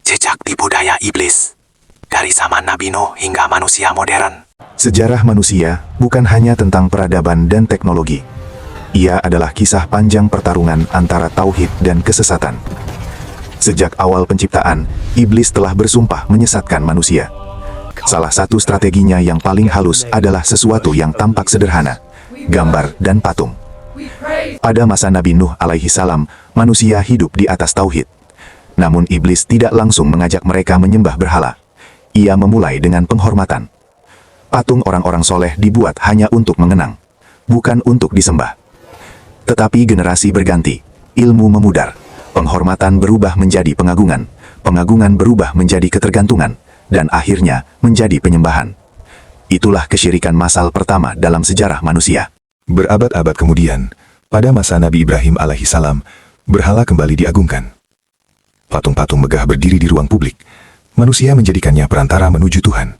Jejak di budaya iblis. Dari zaman Nabi Nuh hingga manusia modern. Sejarah manusia bukan hanya tentang peradaban dan teknologi. Ia adalah kisah panjang pertarungan antara tauhid dan kesesatan. Sejak awal penciptaan, iblis telah bersumpah menyesatkan manusia. Salah satu strateginya yang paling halus adalah sesuatu yang tampak sederhana, gambar dan patung. Pada masa Nabi Nuh alaihi salam, manusia hidup di atas tauhid. Namun iblis tidak langsung mengajak mereka menyembah berhala. Ia memulai dengan penghormatan. Patung orang-orang soleh dibuat hanya untuk mengenang, bukan untuk disembah. Tetapi generasi berganti, ilmu memudar, penghormatan berubah menjadi pengagungan, pengagungan berubah menjadi ketergantungan, dan akhirnya menjadi penyembahan. Itulah kesyirikan massal pertama dalam sejarah manusia. Berabad-abad kemudian, pada masa Nabi Ibrahim alaihissalam, berhala kembali diagungkan. Patung-patung megah berdiri di ruang publik. Manusia menjadikannya perantara menuju Tuhan.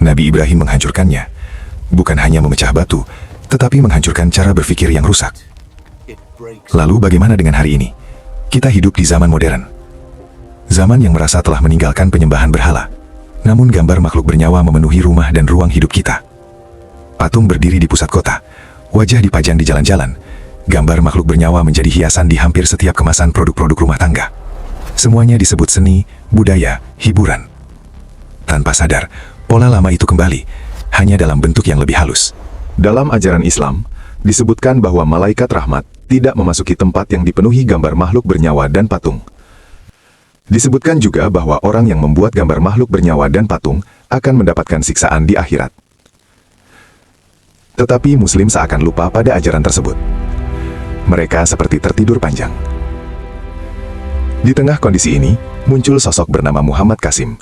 Nabi Ibrahim menghancurkannya, bukan hanya memecah batu, tetapi menghancurkan cara berpikir yang rusak. Lalu bagaimana dengan hari ini? Kita hidup di zaman modern. Zaman yang merasa telah meninggalkan penyembahan berhala. Namun gambar makhluk bernyawa memenuhi rumah dan ruang hidup kita. Patung berdiri di pusat kota, wajah dipajang di jalan-jalan. Gambar makhluk bernyawa menjadi hiasan di hampir setiap kemasan produk-produk rumah tangga. Semuanya disebut seni, budaya, hiburan. Tanpa sadar, pola lama itu kembali, hanya dalam bentuk yang lebih halus. Dalam ajaran Islam, disebutkan bahwa malaikat rahmat tidak memasuki tempat yang dipenuhi gambar makhluk bernyawa dan patung. Disebutkan juga bahwa orang yang membuat gambar makhluk bernyawa dan patung akan mendapatkan siksaan di akhirat. Tetapi Muslim seakan lupa pada ajaran tersebut. Mereka seperti tertidur panjang. Di tengah kondisi ini, muncul sosok bernama Muhammad Qasim,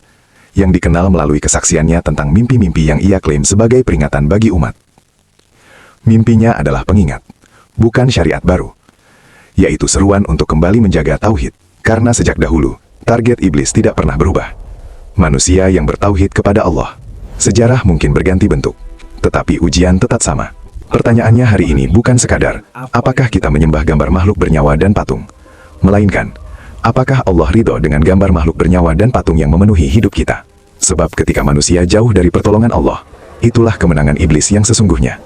yang dikenal melalui kesaksiannya tentang mimpi-mimpi yang ia klaim sebagai peringatan bagi umat. Mimpinya adalah pengingat, bukan syariat baru, yaitu seruan untuk kembali menjaga tauhid, karena sejak dahulu, target iblis tidak pernah berubah. Manusia yang bertauhid kepada Allah. Sejarah mungkin berganti bentuk, tetapi ujian tetap sama. Pertanyaannya hari ini bukan sekadar, apakah kita menyembah gambar makhluk bernyawa dan patung, melainkan, apakah Allah ridho dengan gambar makhluk bernyawa dan patung yang memenuhi hidup kita? Sebab ketika manusia jauh dari pertolongan Allah, itulah kemenangan iblis yang sesungguhnya.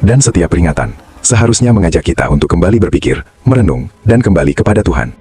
Dan setiap peringatan seharusnya mengajak kita untuk kembali berpikir, merenung, dan kembali kepada Tuhan.